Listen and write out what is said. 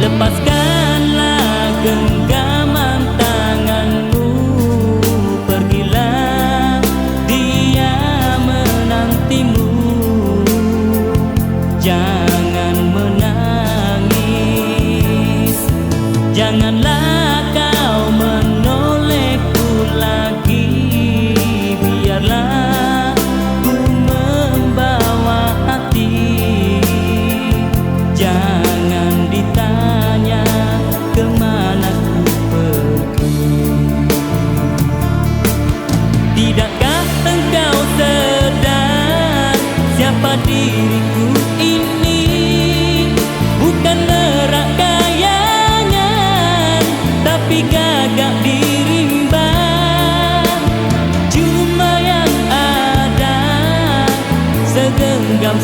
Lepaskanlah genggaman tanganmu, pergilah, dia menantimu. Jangan menangis, janganlah kau menolehku lagi. Biarlah ku membawa hati, jangan ditanya kemana ku pergi. Tidakkah engkau sedar siapa diriku ini? Bukan merak kayangan, tapi gagak dirimba. Cuma yang ada segenggam